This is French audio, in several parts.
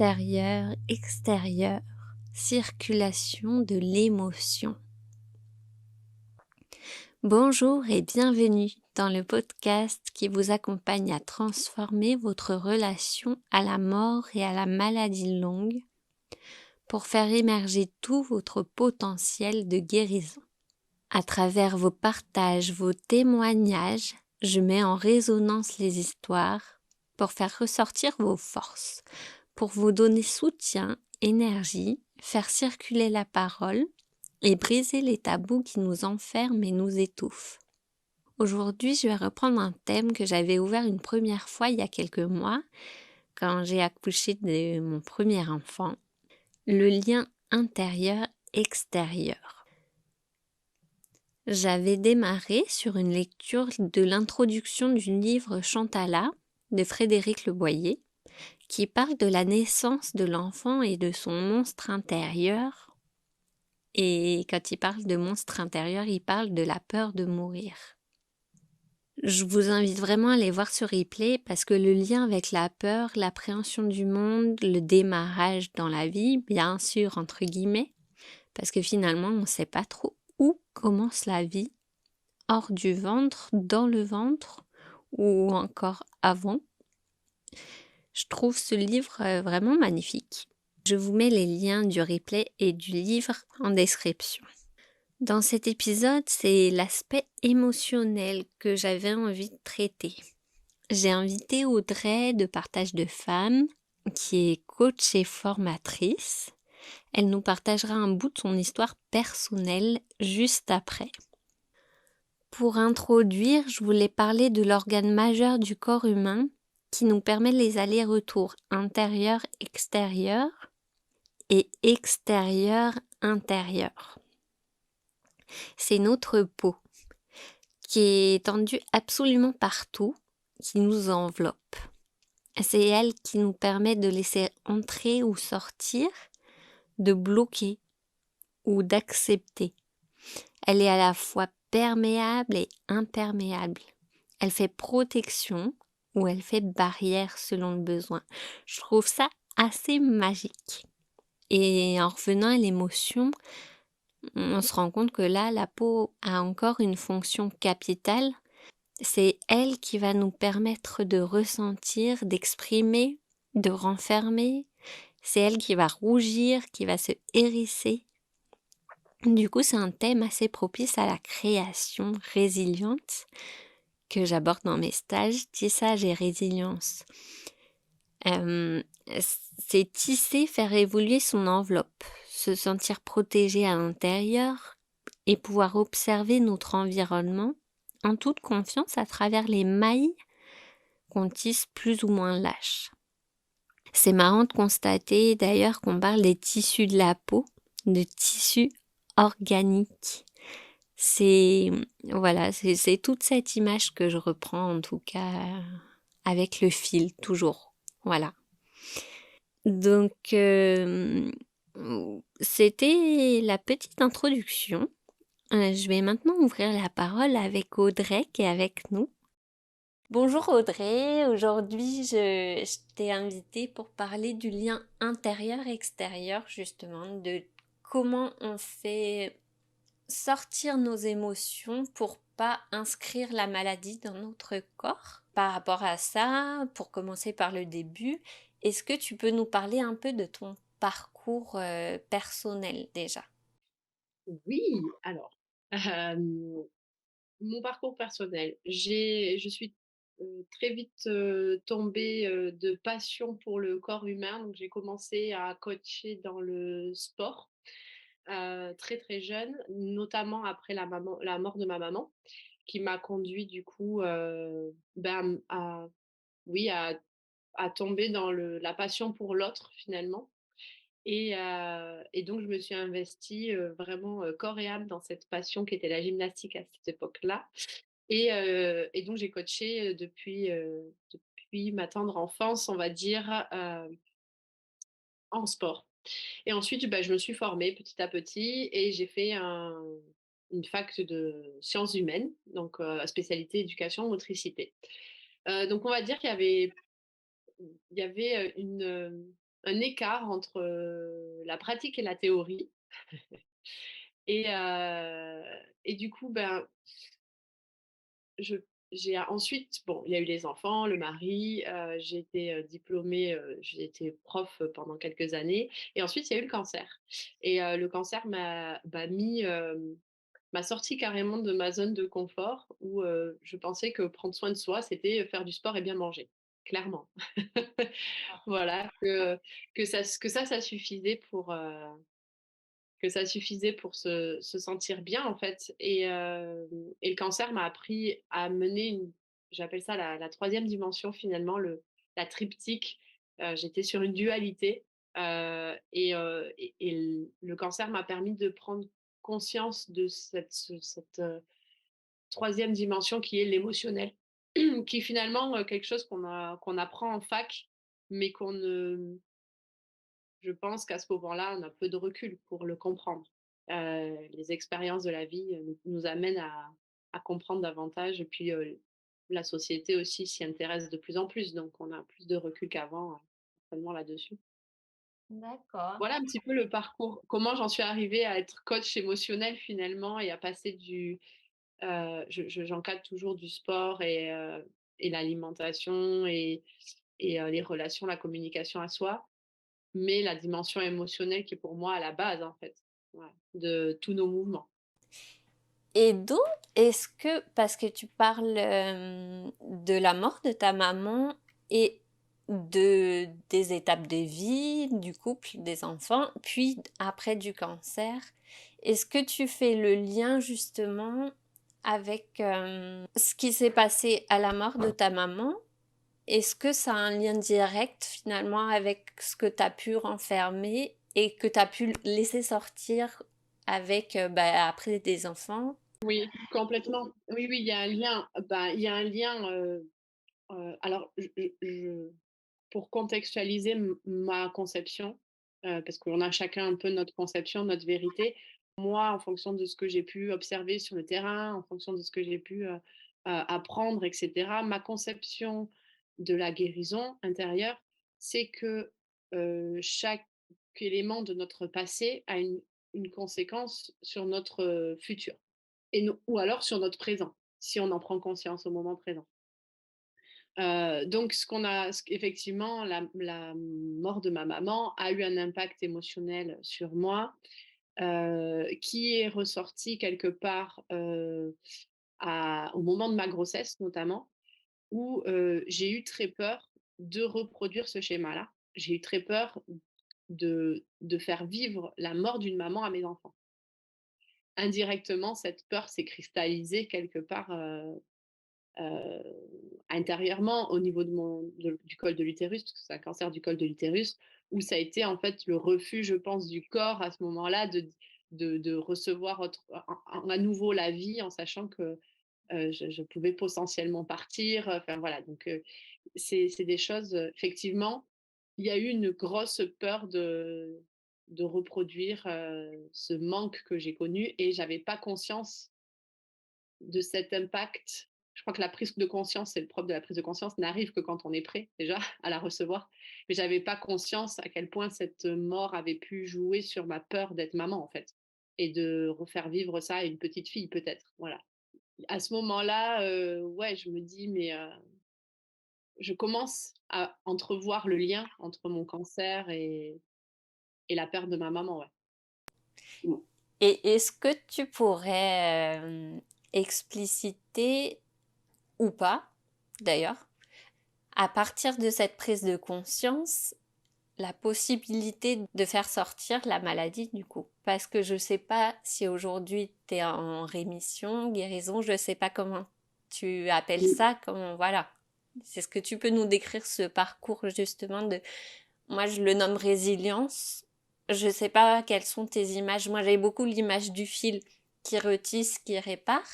intérieur, extérieur, circulation de l'émotion. Bonjour et bienvenue dans le podcast qui vous accompagne à transformer votre relation à la mort et à la maladie longue pour faire émerger tout votre potentiel de guérison. À travers vos partages, vos témoignages, je mets en résonance les histoires pour faire ressortir vos forces, pour vous donner soutien, énergie, faire circuler la parole et briser les tabous qui nous enferment et nous étouffent. Aujourd'hui, je vais reprendre un thème que j'avais ouvert une première fois il y a quelques mois, quand j'ai accouché de mon premier enfant, le lien intérieur-extérieur. J'avais démarré sur une lecture de l'introduction du livre Chantala de Frédéric Le Boyer, qui parle de la naissance de l'enfant et de son monstre intérieur. Et quand il parle de monstre intérieur, il parle de la peur de mourir. Je vous invite vraiment à aller voir ce replay parce que le lien avec la peur, l'appréhension du monde, le démarrage dans la vie, bien sûr, entre guillemets, parce que finalement, on ne sait pas trop où commence la vie, hors du ventre, dans le ventre, ou encore avant. Je trouve ce livre vraiment magnifique. Je vous mets les liens du replay et du livre en description. Dans cet épisode, c'est l'aspect émotionnel que j'avais envie de traiter. J'ai invité Audrey de Partage de Femmes, qui est coach et formatrice. Elle nous partagera un bout de son histoire personnelle juste après. Pour introduire, je voulais parler de l'organe majeur du corps humain qui nous permet les allers-retours intérieur-extérieur et extérieur-intérieur. C'est notre peau qui est étendue absolument partout, qui nous enveloppe. C'est elle qui nous permet de laisser entrer ou sortir, de bloquer ou d'accepter. Elle est à la fois perméable et imperméable. Elle fait protection ou elle fait barrière selon le besoin. Je trouve ça assez magique. Et en revenant à l'émotion, on se rend compte que là, la peau a encore une fonction capitale. C'est elle qui va nous permettre de ressentir, d'exprimer, de renfermer. C'est elle qui va rougir, qui va se hérisser. Du coup, c'est un thème assez propice à la création résiliente que j'aborde dans mes stages, tissage et résilience. C'est tisser, faire évoluer son enveloppe, se sentir protégé à l'intérieur et pouvoir observer notre environnement en toute confiance à travers les mailles qu'on tisse plus ou moins lâches. C'est marrant de constater d'ailleurs qu'on parle des tissus de la peau, de tissus organiques. C'est toute cette image que je reprends en tout cas avec le fil toujours. Voilà. Donc c'était la petite introduction. Je vais maintenant ouvrir la parole avec Audrey qui est avec nous. Bonjour Audrey, aujourd'hui je t'ai invitée pour parler du lien intérieur-extérieur justement, de comment on fait sortir nos émotions pour pas inscrire la maladie dans notre corps. Par rapport à ça, pour commencer par le début, est-ce que tu peux nous parler un peu de ton parcours personnel déjà? Oui, alors, hem, mon parcours personnel, je suis, très vite, tombée, de passion pour le corps humain, donc j'ai commencé à coacher dans le sport, très, très jeune, notamment après la mort de ma maman, qui m'a conduit du coup, ben, à oui, à tomber dans la passion pour l'autre finalement. Et donc je me suis investie, vraiment, corps et âme dans cette passion qui était la gymnastique à cette époque-là. Et donc j'ai coaché, depuis ma tendre enfance, on va dire, en sport. Et ensuite, bah, je me suis formée petit à petit et j'ai fait une fac de sciences humaines, donc spécialité éducation motricité. Donc on va dire qu'il y avait, un écart entre, la pratique et la théorie et heu et du coup, ben, je j'ai ensuite bon, il y a eu les enfants, le mari, j'ai été, diplômée, j'ai été prof, pendant quelques années et ensuite il y a eu le cancer et le cancer m'a sorti carrément de ma zone de confort où, je pensais que prendre soin de soi, c'était, faire du sport et bien manger, clairement. Voilà, que ça suffisait pour se sentir bien, en fait et le cancer m'a appris à mener une j'appelle ça la 3e dimension finalement, la triptyque. J'étais sur une dualité, et le cancer m'a permis de prendre conscience de cette 3e dimension qui est l'émotionnel, qui est finalement, quelque chose qu'on apprend en fac, mais qu'on ne je pense qu'à ce moment-là, on a peu de recul pour le comprendre. Les expériences de la vie, nous amènent à comprendre davantage et puis, la société aussi s'y intéresse de plus en plus, donc on a plus de recul qu'avant, certainement là-dessus. D'accord. Voilà un petit peu le parcours, comment j'en suis arrivée à être coach émotionnel finalement et à passer j'encadre toujours du sport et l'alimentation et les relations, la communication à soi. Mais la dimension émotionnelle qui est pour moi à la base, en fait, voilà, de tous nos mouvements. Et donc, est-ce que, parce que tu parles de la mort de ta maman et des étapes de vie, du couple, des enfants, puis après du cancer, est-ce que tu fais le lien justement avec ce qui s'est passé à la mort de ta maman? Est-ce que ça a un lien direct finalement avec ce que tu as pu renfermer et que tu as pu laisser sortir avec après des enfants? Oui, complètement. Oui, oui, il y a un lien. Ben, il y a un lien, alors je pour contextualiser ma conception, parce qu'on a chacun un peu notre conception, notre vérité. Moi, en fonction de ce que j'ai pu observer sur le terrain, en fonction de ce que j'ai pu, apprendre et cetera, ma conception de la guérison intérieure, c'est que, chaque élément de notre passé a une conséquence sur notre, futur et no ou alors sur notre présent, si on en prend conscience au moment présent. Donc effectivement, la mort de ma maman a eu un impact émotionnel sur moi, qui est ressorti quelque part, au moment de ma grossesse notamment, où, j'ai eu très peur de reproduire ce schéma-là. J'ai eu très peur de faire vivre la mort d'une maman à mes enfants. Indirectement, cette peur s'est cristallisée quelque part, heu, intérieurement au niveau du col de l'utérus, parce que c'est un cancer du col de l'utérus, où ça a été en fait le refus, je pense, du corps à ce moment-là de recevoir à nouveau la vie en sachant que, je pouvais potentiellement partir, enfin voilà donc c'est des choses, effectivement, il y a eu une grosse peur de reproduire, ce manque que j'ai connu et j'avais pas conscience de cet impact. Je crois que la prise de conscience, c'est le propre de la prise de conscience, n'arrive que quand on est prêt déjà à la recevoir. Mais j'avais pas conscience à quel point cette mort avait pu jouer sur ma peur d'être maman, en fait et de refaire vivre ça à une petite fille peut-être, voilà. À ce moment-là, ouais, je me dis: «Mais, je commence à entrevoir le lien entre mon cancer et la perte de ma maman, ouais. Mmh. Et est-ce que tu pourrais expliciter, ou pas d'ailleurs, à partir de cette prise de conscience, la possibilité de faire sortir la maladie du coup? Parce que je sais pas si aujourd'hui tu es en rémission, guérison, je sais pas comment tu appelles Mmh. ça, comment, voilà. C'est ce que tu peux nous décrire ce parcours justement de, moi je le nomme résilience. Je sais pas quelles sont tes images. Moi j'ai beaucoup l'image du fil qui retisse, qui répare.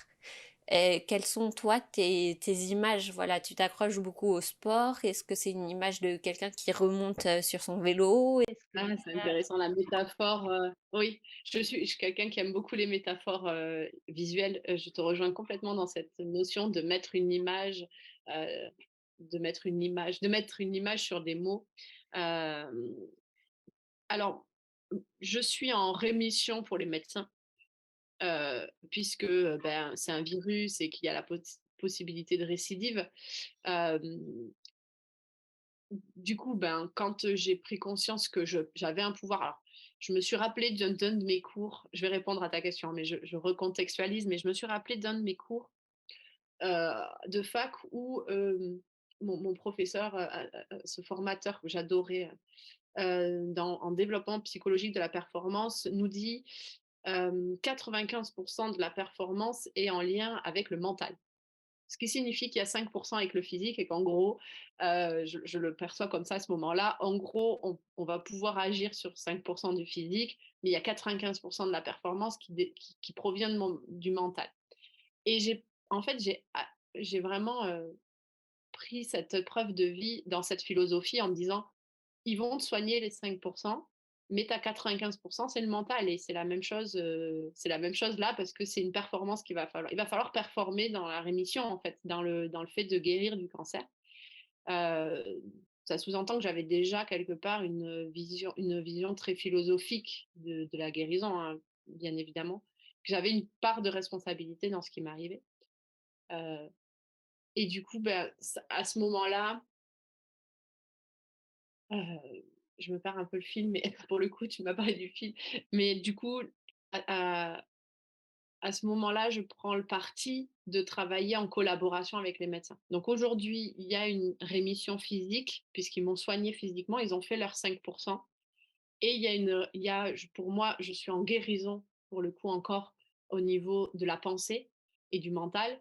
Et quelles sont toi tes images? Voilà, tu t'accroches beaucoup au sport. Est-ce que c'est une image de quelqu'un qui remonte sur son vélo? Est-ce que Ah, c'est intéressant la métaphore, oui, je suis quelqu'un qui aime beaucoup les métaphores, visuelles, je te rejoins complètement dans cette notion de mettre une image, de mettre une image sur des mots. Hem, alors, je suis en rémission pour les médecins, puisque, ben, c'est un virus et qu'il y a la possibilité de récidive. Hem, du coup, ben, quand, j'ai pris conscience que j'avais un pouvoir, alors je me suis rappelée d'un de mes cours, je vais répondre à ta question, mais je recontextualise, mais je me suis rappelée d'un de mes cours, de fac où, mon professeur, ce formateur que j'adorais, en développement psychologique de la performance nous dit, 95% de la performance est en lien avec le mental. Ce qui signifie qu'il y a 5% avec le physique et qu'en gros, je le perçois comme ça à ce moment-là, en gros, on va pouvoir agir sur 5% du physique, mais il y a 95% de la performance qui provient du mental. Et en fait, j'ai vraiment, pris cette preuve de vie dans cette philosophie en me disant: «Ils vont te soigner les 5%, mais tu as 95%, c'est le mental» et c'est la même chose là parce que c'est une performance il va falloir performer dans la rémission en fait, dans le fait de guérir du cancer. Heu, Ça sous-entend que j'avais déjà quelque part une vision très philosophique de la guérison, hein, bien évidemment. Que j'avais une part de responsabilité dans ce qui m'arrivait. Heu et du coup, bah, à ce moment-là, je me perds un peu le film, mais pour le coup, tu m'as parlé du film. Mais du coup, à à à ce moment-là, je prends le parti de travailler en collaboration avec les médecins. Donc aujourd'hui, il y a une rémission physique, puisqu'ils m'ont soignée physiquement, ils ont fait leurs 5%. Et il y a pour moi, je suis en guérison, pour le coup encore, au niveau de la pensée et du mental,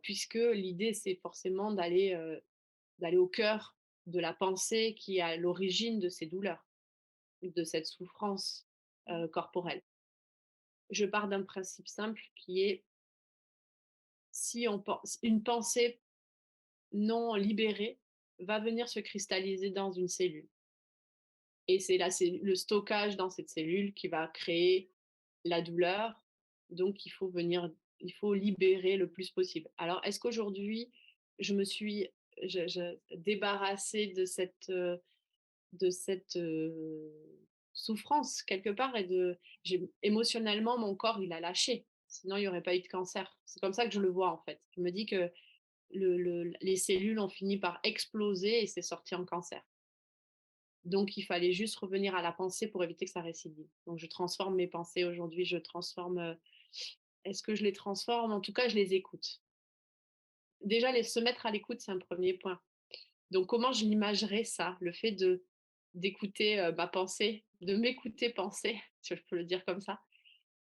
puisque l'idée, c'est forcément d'aller au cœur de la pensée qui est à l'origine de ces douleurs, de cette souffrance, corporelle. Je pars d'un principe simple qui est si on pense une pensée non libérée va venir se cristalliser dans une cellule et c'est le stockage dans cette cellule qui va créer la douleur, donc il faut libérer le plus possible. Alors est-ce qu'aujourd'hui je me suis débarrassée de cette, souffrance quelque part et émotionnellement mon corps il a lâché, sinon il y aurait pas eu de cancer. C'est comme ça que je le vois en fait. Je me dis que les cellules ont fini par exploser et c'est sorti en cancer. Donc il fallait juste revenir à la pensée pour éviter que ça récidive. Donc je transforme mes pensées aujourd'hui, est-ce que je les transforme? En tout cas, je les écoute. Déjà se mettre à l'écoute, c'est un premier point. Donc comment je l'imagerais ça? Le fait d'écouter, ma pensée, de m'écouter penser, si je peux le dire comme ça.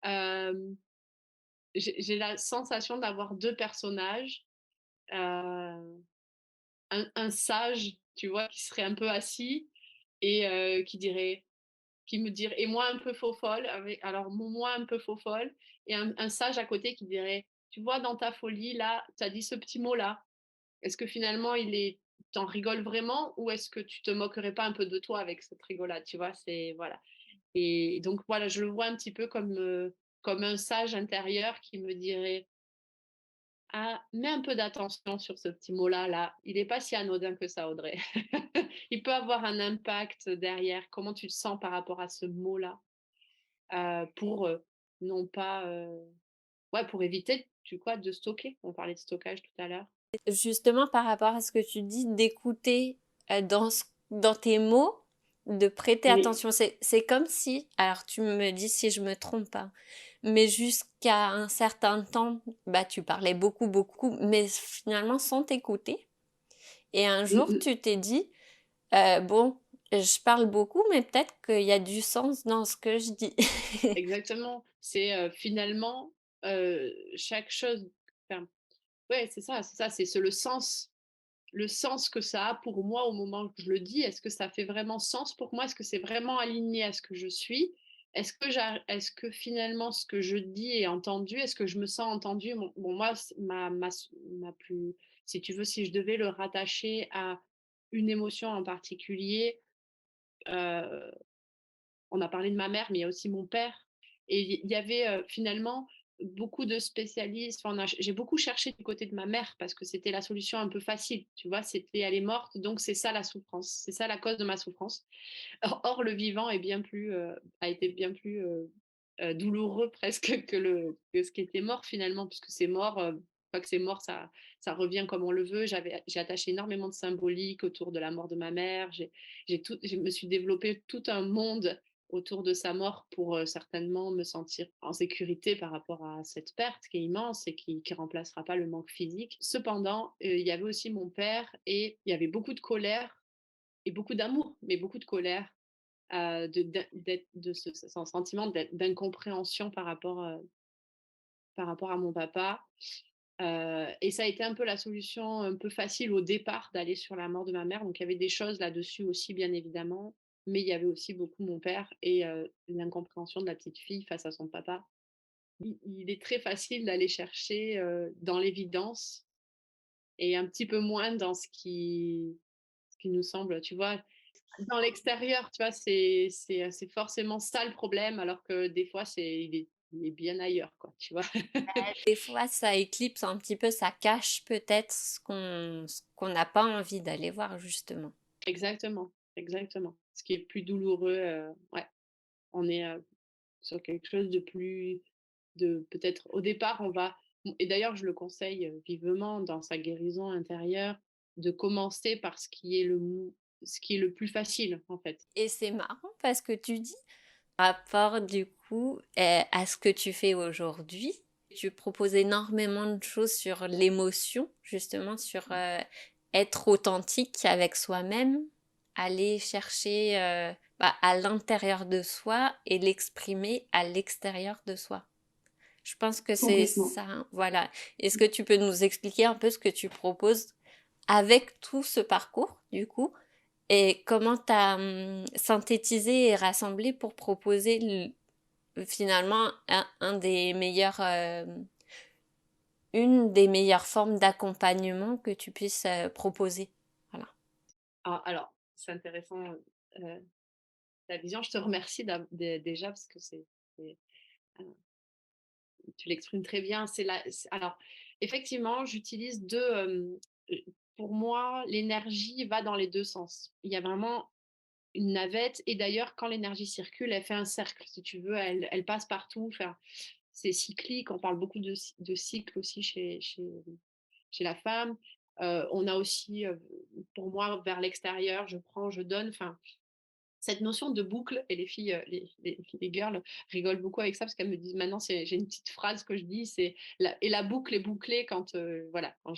Hem, j'ai la sensation d'avoir 2 personnages, heu, un sage, tu vois, qui serait un peu assis et qui me dirait et moi un peu faux-folle alors mon moi un peu faux-folle et un sage à côté qui dirait: «Tu vois dans ta folie là, tu as dit ce petit mot là. Est-ce que finalement tu en rigoles vraiment ou est-ce que tu te moquerais pas un peu de toi avec cette rigolade?» Tu vois? C'est voilà et donc voilà, je le vois un petit peu comme un sage intérieur qui me dirait: «Ah, mets un peu d'attention sur ce petit mot-là, là. Il est pas si anodin que ça, Audrey. Il peut avoir un impact derrière. Comment tu te sens par rapport à ce mot-là?» Pour, non pas, ouais, pour éviter, de stocker. On parlait de stockage tout à l'heure. Justement, par rapport à ce que tu dis, d'écouter dans tes mots, de prêter Oui. attention. C'est comme si, alors tu me dis si je me trompe pas, mais jusqu'à un certain temps, bah tu parlais beaucoup, beaucoup, mais finalement sans t'écouter. Et un Mmh jour, mh. tu t'es dit, bon, je parle beaucoup, mais peut-être qu'il y a du sens dans ce que je dis. Exactement. C'est, finalement, chaque chose enfin, ouais, c'est ça, c'est le sens que ça a pour moi au moment que je le dis. Est-ce que ça fait vraiment sens pour moi? Est-ce que c'est vraiment aligné à ce que je suis? Est-ce que finalement ce que je dis est entendu? Est-ce que je me sens entendue? Moi, c ma plus si tu veux, si je devais le rattacher à une émotion en particulier, heu, on a parlé de ma mère, mais il y a aussi mon père et il y avait, finalement beaucoup de spécialistes, enfin, j'ai beaucoup cherché du côté de ma mère parce que c'était la solution un peu facile, tu vois? C'était elle est morte, donc c'est ça la souffrance, c'est ça la cause de ma souffrance. Or le vivant est bien plus, a été bien plus, douloureux presque que ce qui était mort finalement, puisque c'est mort, une fois que c'est mort, ça revient comme on le veut. J'ai attaché énormément de symbolique autour de la mort de ma mère. Je me suis développé tout un monde autour de sa mort pour, certainement me sentir en sécurité par rapport à cette perte qui est immense et qui remplacera pas le manque physique. Cependant, il y avait aussi mon père et il y avait beaucoup de colère et beaucoup d'amour, mais beaucoup de colère, de ce sentiment d'incompréhension par rapport à mon papa. Et ça a été un peu la solution un peu facile au départ d'aller sur la mort de ma mère. Donc il y avait des choses là-dessus aussi, bien évidemment, mais il y avait aussi beaucoup mon père et l'incompréhension de la petite fille face à son papa. Il est très facile d'aller chercher, dans l'évidence et un petit peu moins dans ce qui nous semble, tu vois? Dans l'extérieur, tu vois, c'est forcément ça le problème, alors que des fois, il est bien ailleurs, quoi, tu vois? Des fois, ça éclipse un petit peu, ça cache peut-être ce qu'on n'a pas envie d'aller voir justement. Exactement, exactement. Ce qui est plus douloureux, ouais, on est, sur quelque chose de plus de peut-être au départ, on va et d'ailleurs, je le conseille, vivement dans sa guérison intérieure, de commencer par ce qui est le plus facile, en fait. Et c'est marrant parce que tu dis, par rapport du coup à ce que tu fais aujourd'hui, tu proposes énormément de choses sur l'émotion, justement sur être authentique avec soi-même, aller chercher à l'intérieur de soi et l'exprimer à l'extérieur de soi. Je pense que c'est Complètement. ça, hein, voilà. Est-ce que tu peux nous expliquer un peu ce que tu proposes avec tout ce parcours, du coup, et comment tu as synthétisé et rassemblé pour proposer finalement un des meilleurs, une des meilleures formes d'accompagnement que tu puisses proposer. Voilà. Ah alors, c'est intéressant, ta vision. Je te remercie déjà parce que c'est, heu, tu l'exprimes très bien. Alors, effectivement, j'utilise 2. Pour moi, l'énergie va dans les 2 sens. Il y a vraiment une navette et d'ailleurs, quand l'énergie circule, elle fait un cercle, si tu veux, elle passe partout. Enfin, c'est cyclique. On parle beaucoup de cycle aussi chez la femme. On a aussi, pour moi, vers l'extérieur, je prends, je donne. Enfin, cette notion de boucle et les filles, les girls rigolent beaucoup avec ça parce qu'elles me disent maintenant, j'ai une petite phrase que je dis, c'est la boucle est bouclée quand, voilà, quand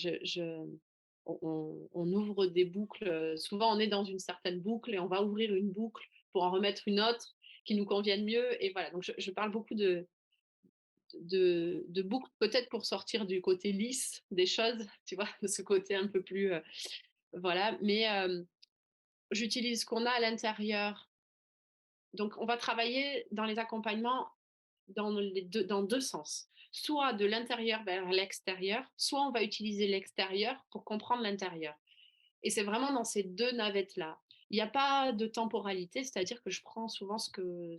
on ouvre des boucles, souvent on est dans une certaine boucle et on va ouvrir une boucle pour en remettre une autre qui nous convienne mieux et voilà, donc je parle beaucoup de boucles, peut-être pour sortir du côté lisse des choses, tu vois? De ce côté un peu plus, voilà, mais j'utilise ce qu'on a à l'intérieur. Donc, on va travailler dans les accompagnements dans 2 sens. Soit de l'intérieur vers l'extérieur, soit on va utiliser l'extérieur pour comprendre l'intérieur. Et c'est vraiment dans ces 2 navettes-là. Il n'y a pas de temporalité, c'est-à-dire que je prends souvent ce que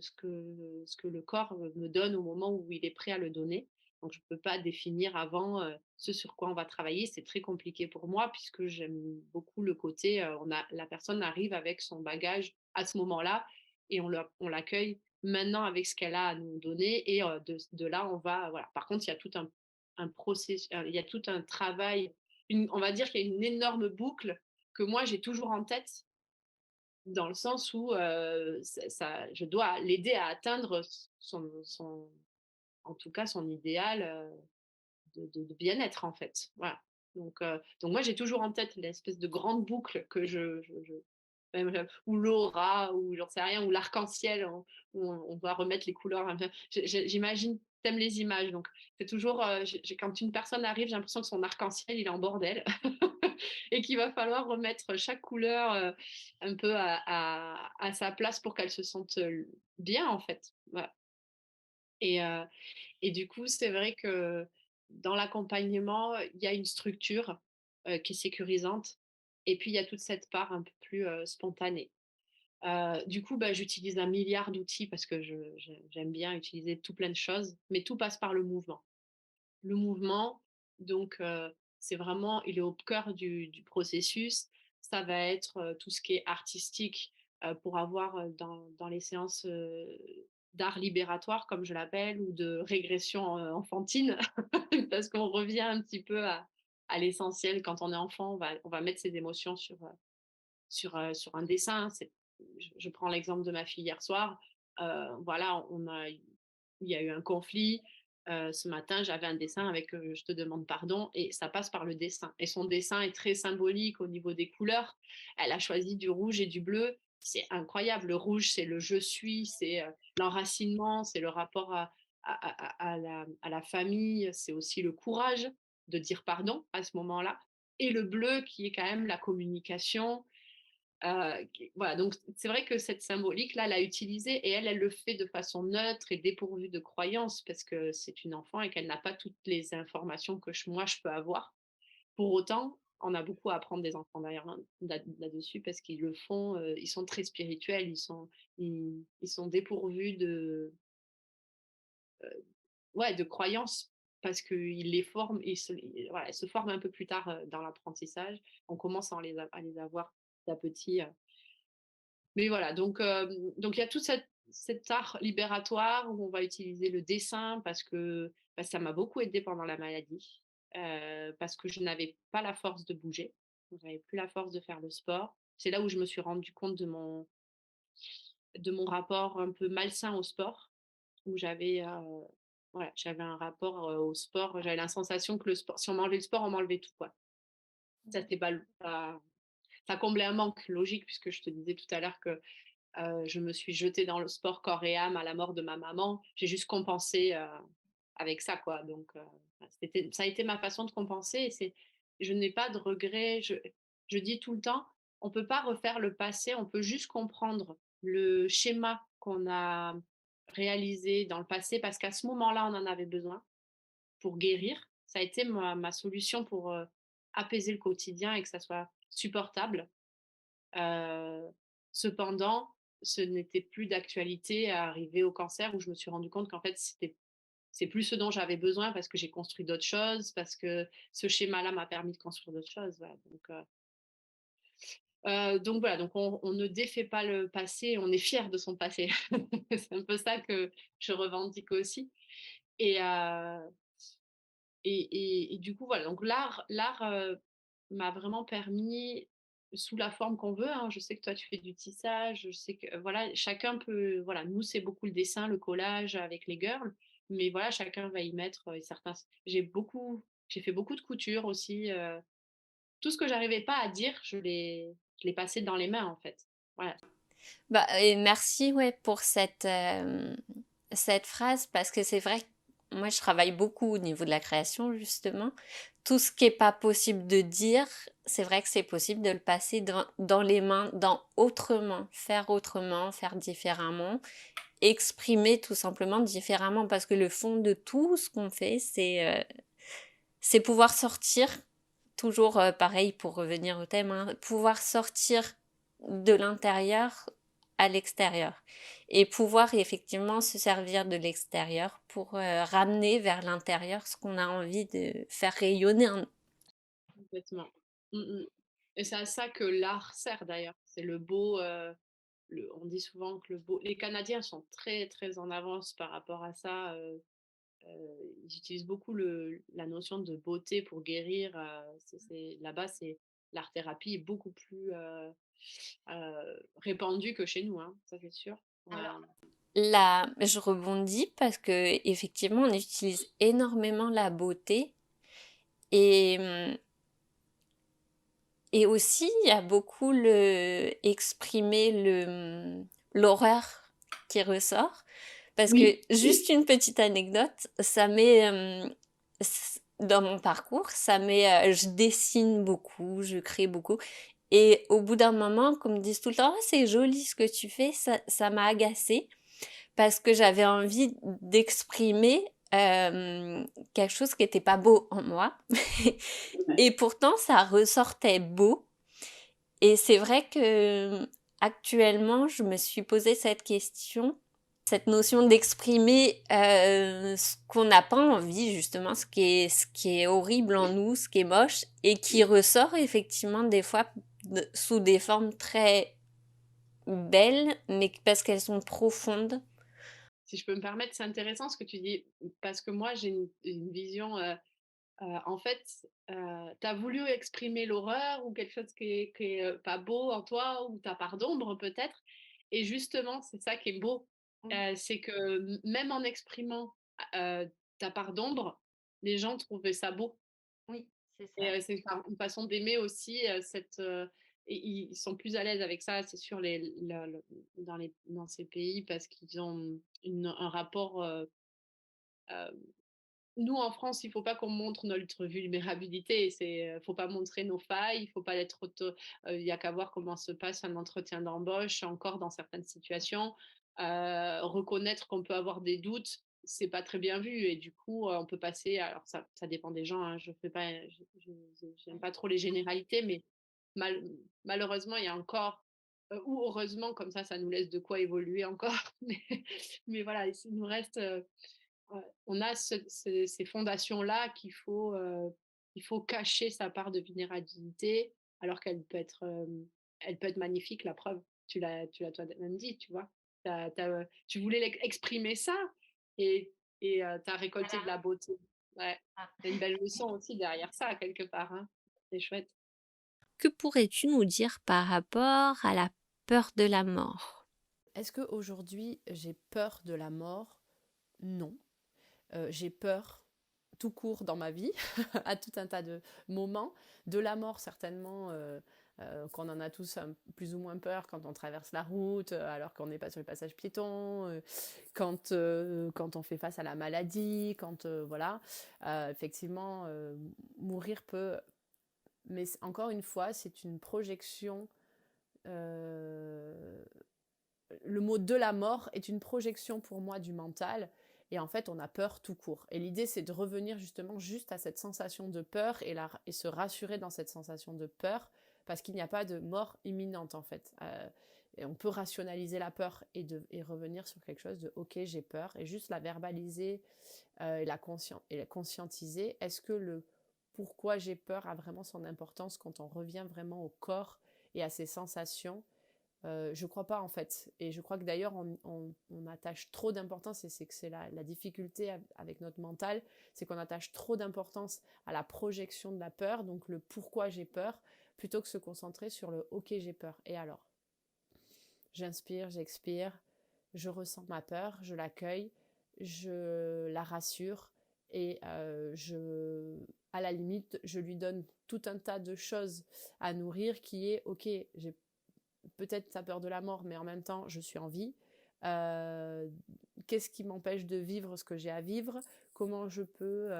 le corps, me donne au moment où il est prêt à le donner. Donc je ne peux pas définir avant, ce sur quoi on va travailler. C'est très compliqué pour moi puisque j'aime beaucoup le côté, la personne arrive avec son bagage à ce moment-là et on l'accueille maintenant avec ce qu'elle a à nous donner et de là, on va voilà. Par contre, il y a tout un process il y a tout un travail, on va dire qu'il y a une énorme boucle que moi j'ai toujours en tête, dans le sens où je dois l'aider à atteindre en tout cas son idéal de bien-être en fait. Voilà. Donc moi j'ai toujours en tête l'espèce de grande boucle que même, ou l'aura, ou j'en sais rien, ou l'arc-en-ciel, où on doit remettre les couleurs. Enfin, j'imagine, t'aimes les images, donc c'est toujours, quand une personne arrive, j'ai l'impression que son arc-en-ciel, il est en bordel et qu'il va falloir remettre chaque couleur un peu à sa place pour qu'elle se sente bien, en fait. Voilà. Et, euh, et du coup, c'est vrai que dans l'accompagnement, il y a une structure qui est sécurisante. Et puis, il y a toute cette part un peu plus spontanée. Du coup, bah, j'utilise un milliard d'outils parce que j'aime bien utiliser tout plein de choses, mais tout passe par le mouvement. le mouvement. Donc, c'est vraiment il est au cœur du processus. Ça va être, tout ce qui est artistique, pour avoir, dans les séances, d'art libératoire comme je l'appelle ou de régression, enfantine parce qu'on revient un petit peu à l'essentiel. Quand on est enfant, on va mettre ses émotions sur un dessin. Je prends l'exemple de ma fille hier soir. Voilà, il y a eu un conflit. Ce matin, j'avais un dessin avec je te demande pardon et ça passe par le dessin. Et son dessin est très symbolique au niveau des couleurs. Elle a choisi du rouge et du bleu. C'est incroyable. Le rouge, c'est le je suis, c'est l'enracinement, c'est le rapport à la famille, c'est aussi le courage de dire pardon à ce moment-là. Et le bleu qui est quand même la communication, voilà, donc c'est vrai que cette symbolique-là, elle l'a utilisée et elle le fait de façon neutre et dépourvue de croyances parce que c'est une enfant et qu'elle n'a pas toutes les informations que moi je peux avoir. Pour autant, on a beaucoup à apprendre des enfants d'ailleurs là-dessus parce qu'ils le font, ils sont très spirituels, ils sont dépourvus ouais, de croyances parce qu'ils les forment, voilà, elles se forment un peu plus tard dans l'apprentissage. On commence à les avoir petit à petit. Mais voilà, donc il y a tout cet art libératoire où on va utiliser le dessin parce que bah, ça m'a beaucoup aidé pendant la maladie, parce que je n'avais pas la force de bouger, je n'avais plus la force de faire le sport. C'est là où je me suis rendu compte de mon rapport un peu malsain au sport, où j'avais un rapport au sport, j'avais la sensation que le sport, si on m'enlevait le sport, on m'enlevait tout, quoi. Ça, c'était pas, ça comblait un manque logique, puisque je te disais tout à l'heure que je me suis jetée dans le sport corps et âme à la mort de ma maman. J'ai juste compensé avec ça, quoi. Donc, ça a été ma façon de compenser. Je n'ai pas de regrets. Je dis tout le temps, on ne peut pas refaire le passé, on peut juste comprendre le schéma qu'on a réalisé dans le passé parce qu'à ce moment-là, on en avait besoin pour guérir. Ça a été ma solution pour apaiser le quotidien et que ça soit supportable. Heu, Cependant, ce n'était plus d'actualité à arriver au cancer où je me suis rendu compte qu'en fait, c'est plus ce dont j'avais besoin parce que j'ai construit d'autres choses, parce que ce schéma-là m'a permis de construire d'autres choses, voilà. Donc voilà, donc on ne défait pas le passé, on est fier de son passé. C'est un peu ça que je revendique aussi et et du coup, voilà, donc l'art, m'a vraiment permis, sous la forme qu'on veut, hein, je sais que toi tu fais du tissage, je sais que, voilà, chacun peut, voilà, nous c'est beaucoup le dessin, le collage avec les girls, mais voilà, chacun va y mettre, certains j'ai fait beaucoup de couture aussi, tout ce que j'arrivais pas à dire, je l'ai passé dans les mains, en fait. Voilà. Bah, et merci ouais, pour cette phrase parce que c'est vrai que moi je travaille beaucoup au niveau de la création justement. Tout ce qui est pas possible de dire, c'est vrai que c'est possible de le passer dans les mains, dans autrement, faire différemment, exprimer tout simplement différemment parce que le fond de tout ce qu'on fait, c'est pouvoir sortir, toujours pareil pour revenir au thème, hein, pouvoir sortir de l'intérieur à l'extérieur et pouvoir effectivement se servir de l'extérieur pour ramener vers l'intérieur ce qu'on a envie de faire rayonner. Complètement. Mmh mh. Et c'est à ça que l'art sert d'ailleurs. C'est le beau, on dit souvent que le beau les Canadiens sont très, très en avance par rapport à ça, ils utilisent beaucoup la notion de beauté pour guérir, là-bas, l'art-thérapie est beaucoup plus, répandue que chez nous, hein, ça c'est sûr. Alors là, je rebondis parce que effectivement, on utilise énormément la beauté et et aussi, il y a beaucoup l'horreur qui ressort. Parce que, Oui, juste une petite anecdote, dans mon parcours, je dessine beaucoup, je crée beaucoup. Et au bout d'un moment, qu'on me dise tout le temps, oh, c'est joli ce que tu fais, ça m'a agacée parce que j'avais envie d'exprimer quelque chose qui n'était pas beau en moi. ouais. Et pourtant, ça ressortait beau. Et c'est vrai que actuellement, je me suis posé cette question. Cette notion d'exprimer ce qu'on n'a pas envie, justement, ce qui est horrible en nous, ce qui est moche, et qui ressort effectivement des fois sous des formes très belles, mais parce qu'elles sont profondes. Si je peux me permettre, c'est intéressant ce que tu dis, parce que moi j'ai une vision, en fait, tu as voulu exprimer l'horreur ou quelque chose qui est pas beau en toi ou ta part d'ombre peut-être et justement, c'est ça qui est beau, Mmh. c'est que même en exprimant, ta part d'ombre, les gens trouvaient ça beau Oui, c'est et ça. c'est une façon d'aimer aussi, et ils sont plus à l'aise avec ça, c'est sûr les le dans ces pays parce qu'ils ont un rapport, nous, en France, il faut pas qu'on montre notre vulnérabilité. Faut pas montrer nos failles, il faut pas être il y a qu'à voir comment se passe un entretien d'embauche, encore dans certaines situations. Reconnaître qu'on peut avoir des doutes, c'est pas très bien vu et du coup, on peut passer alors ça dépend des gens, hein, je fais pas j'aime pas trop les généralités, mais mal malheureusement, il y a encore, ou heureusement, comme ça nous laisse de quoi évoluer encore, mais voilà, il nous reste, ouais, on a ces fondations-là qu'il faut cacher sa part de vulnérabilité, alors elle peut être magnifique, la preuve. Tu l'as toi-même dit, tu vois. Tu voulais exprimer ça et, tu as récolté de Voilà. la beauté. Ouais. Il y a une belle leçon aussi derrière ça, quelque part, hein. C'est chouette. Que pourrais-tu nous dire par rapport à la peur de la mort? Est-ce qu'aujourd'hui j'ai peur de la mort? Non. J'ai peur tout court dans ma vie, à tout un tas de moments. De la mort, certainement, qu'on en a tous plus ou moins peur quand on traverse la route, alors qu'on n'est pas sur le passage piéton, quand on fait face à la maladie, voilà. Effectivement, mourir peut. Mais encore une fois, c'est une projection. euh, le mot de la mort est une projection pour moi du mental. Et en fait, on a peur tout court. Et l'idée, c'est de revenir justement juste à cette sensation de peur et se rassurer dans cette sensation de peur, parce qu'il n'y a pas de mort imminente en fait. Et on peut rationaliser la peur et revenir sur quelque chose de ok, j'ai peur, et juste la verbaliser et la conscientiser. Est-ce que le pourquoi j'ai peur a vraiment son importance quand on revient vraiment au corps et à ses sensations? Je crois pas en fait. Et je crois que d'ailleurs on attache trop d'importance, et c'est que c'est la difficulté avec notre mental, c'est qu'on attache trop d'importance à la projection de la peur, donc le pourquoi j'ai peur, plutôt que se concentrer sur le ok j'ai peur. Et alors, j'inspire, j'expire, je ressens ma peur, je l'accueille, je la rassure et à la limite, je lui donne tout un tas de choses à nourrir qui est ok, j'ai peut-être ta peur de la mort, mais en même temps, je suis en vie. Euh, Qu'est-ce qui m'empêche de vivre ce que j'ai à vivre? Comment je peux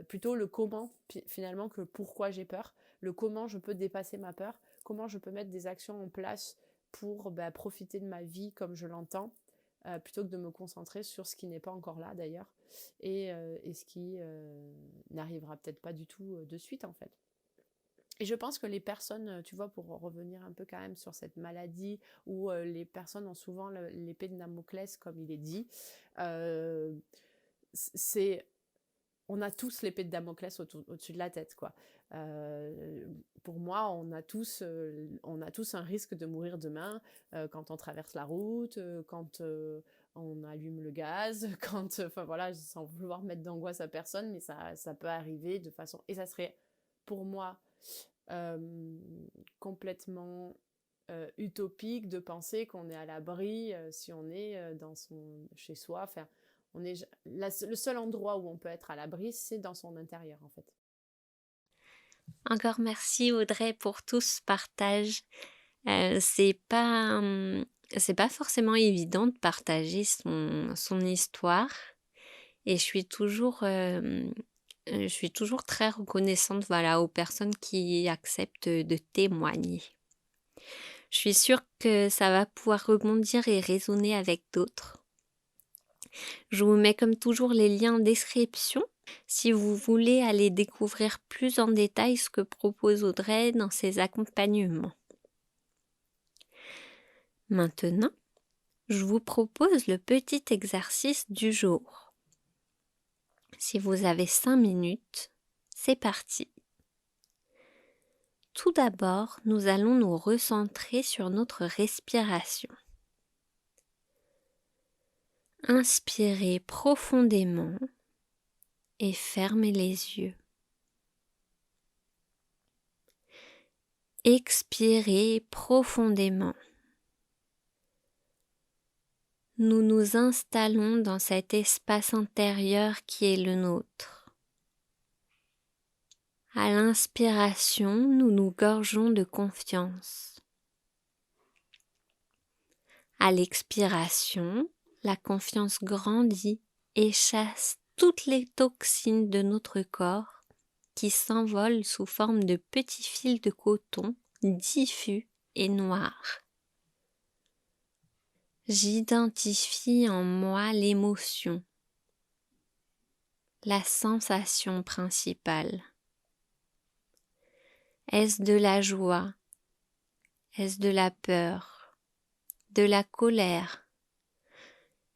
plutôt le comment finalement que pourquoi j'ai peur. Le comment je peux dépasser ma peur. Comment je peux mettre des actions en place pour profiter de ma vie comme je l'entends, plutôt que de me concentrer sur ce qui n'est pas encore là d'ailleurs et ce qui n'arrivera peut-être pas du tout de suite en fait. Et je pense que les personnes, tu vois, pour revenir un peu quand même sur cette maladie où les personnes ont souvent l'épée de Damoclès, comme il est dit, euh, c'est on a tous l'épée de Damoclès au-dessus de la tête, quoi. Pour moi, on a tous un risque de mourir demain quand on traverse la route, quand on allume le gaz, enfin voilà, sans vouloir mettre d'angoisse à personne, mais ça peut arriver de façon, et ça serait pour moi euh, complètement utopique de penser qu'on est à l'abri si on est chez soi. Enfin, le seul endroit où on peut être à l'abri, c'est dans son intérieur en fait. Encore merci Audrey pour tout ce partage. C'est pas forcément évident de partager son histoire et je suis toujours très reconnaissante, voilà, aux personnes qui acceptent de témoigner. Je suis sûre que ça va pouvoir rebondir et résonner avec d'autres. Je vous mets comme toujours les liens en description si vous voulez aller découvrir plus en détail ce que propose Audrey dans ses accompagnements. Maintenant, je vous propose le petit exercice du jour. Si vous avez 5 minutes, c'est parti. Tout d'abord, nous allons nous recentrer sur notre respiration. Inspirez profondément et fermez les yeux. Expirez profondément. Nous nous installons dans cet espace intérieur qui est le nôtre. À l'inspiration, nous nous gorgeons de confiance. À l'expiration, la confiance grandit et chasse toutes les toxines de notre corps qui s'envolent sous forme de petits fils de coton diffus et noirs. J'identifie en moi l'émotion, la sensation principale. Est-ce de la joie? Est-ce de la peur? De la colère?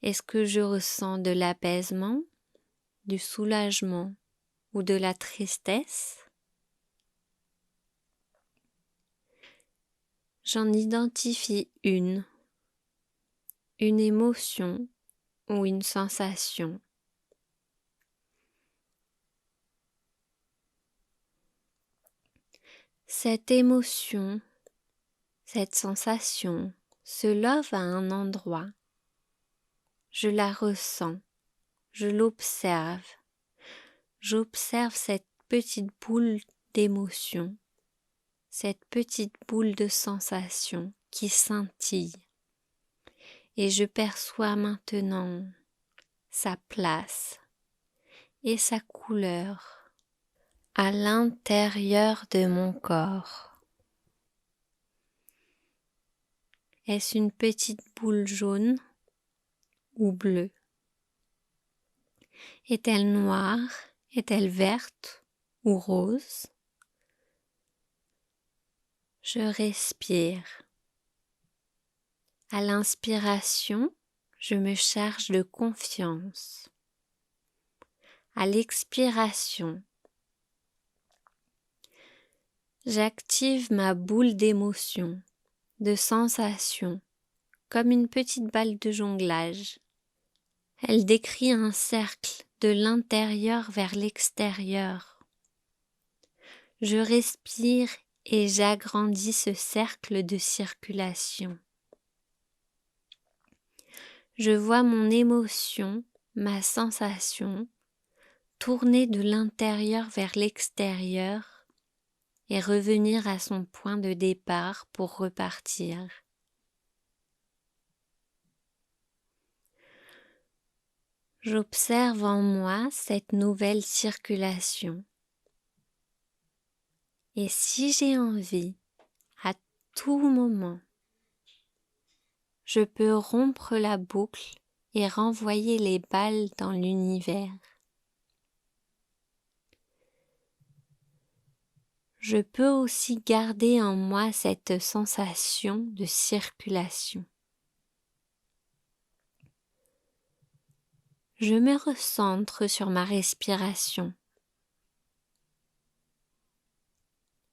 Est-ce que je ressens de l'apaisement, du soulagement ou de la tristesse? J'en identifie une émotion ou une sensation. Cette émotion, cette sensation se love à un endroit. Je la ressens, je l'observe. J'observe cette petite boule d'émotion, cette petite boule de sensation qui scintille. Et je perçois maintenant sa place et sa couleur à l'intérieur de mon corps. Est-ce une petite boule jaune ou bleue? Est-elle noire? Est-elle verte ou rose? Je respire. À l'inspiration, je me charge de confiance. À l'expiration, j'active ma boule d'émotion, de sensation, comme une petite balle de jonglage. Elle décrit un cercle de l'intérieur vers l'extérieur. Je respire et j'agrandis ce cercle de circulation. Je vois mon émotion, ma sensation, tourner de l'intérieur vers l'extérieur et revenir à son point de départ pour repartir. J'observe en moi cette nouvelle circulation. Et si j'ai envie, à tout moment, je peux rompre la boucle et renvoyer les balles dans l'univers. Je peux aussi garder en moi cette sensation de circulation. Je me recentre sur ma respiration.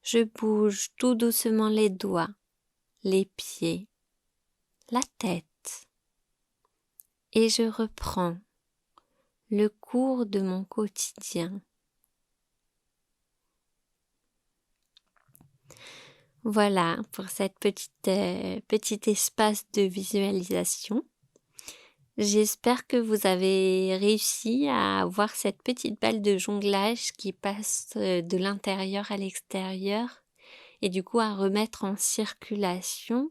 Je bouge tout doucement les doigts, les pieds, la tête et je reprends le cours de mon quotidien. Voilà pour cette petit espace de visualisation. J'espère que vous avez réussi à voir cette petite balle de jonglage qui passe de l'intérieur à l'extérieur et du coup à remettre en circulation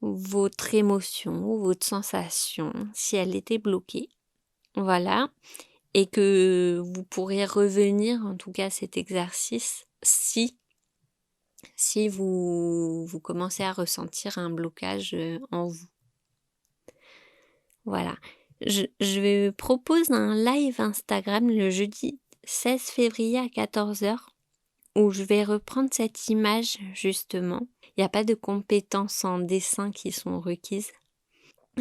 votre émotion ou votre sensation si elle était bloquée. Voilà. Et que vous pourrez revenir en tout cas à cet exercice si vous commencez à ressentir un blocage en vous. Voilà. Je propose un live Instagram le jeudi 16 février à 14h où je vais reprendre cette image justement. Il n'y a pas de compétences en dessin qui sont requises.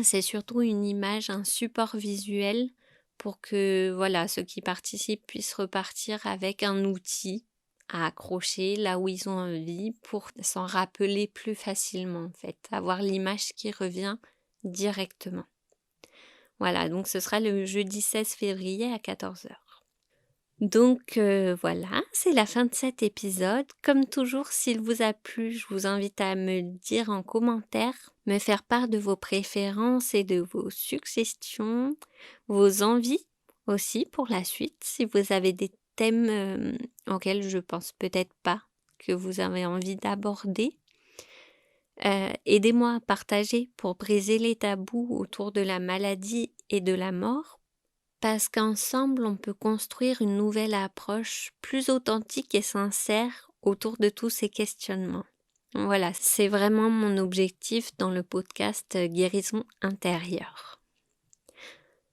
C'est surtout une image, un support visuel pour que voilà, ceux qui participent puissent repartir avec un outil à accrocher là où ils ont envie pour s'en rappeler plus facilement en fait, avoir l'image qui revient directement. Voilà, donc ce sera le jeudi 16 février à 14h. Donc voilà, c'est la fin de cet épisode. Comme toujours, s'il vous a plu, je vous invite à me le dire en commentaire, me faire part de vos préférences et de vos suggestions, vos envies aussi pour la suite. Si vous avez des thèmes auxquels je pense peut-être pas que vous avez envie d'aborder, aidez-moi à partager pour briser les tabous autour de la maladie et de la mort. Parce qu'ensemble, on peut construire une nouvelle approche plus authentique et sincère autour de tous ces questionnements. Voilà, c'est vraiment mon objectif dans le podcast Guérison intérieure.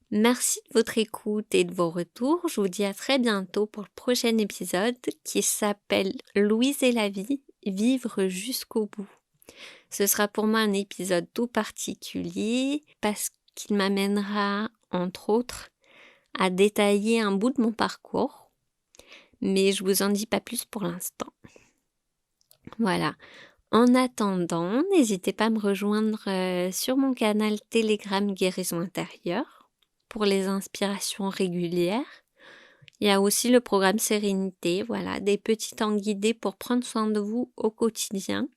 Merci de votre écoute et de vos retours. Je vous dis à très bientôt pour le prochain épisode qui s'appelle Louise et la vie, vivre jusqu'au bout. Ce sera pour moi un épisode tout particulier parce qu'il m'amènera, entre autres, à détailler un bout de mon parcours, mais je vous en dis pas plus pour l'instant. Voilà. En attendant, n'hésitez pas à me rejoindre sur mon canal Telegram Guérison intérieure pour les inspirations régulières. Il y a aussi le programme Sérénité, voilà, des petits temps guidés pour prendre soin de vous au quotidien.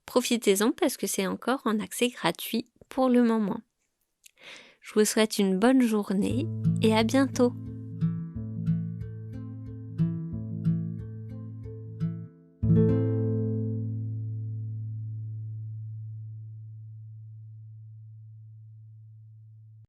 Profitez-en parce que c'est encore en accès gratuit pour le moment. Je vous souhaite une bonne journée et à bientôt.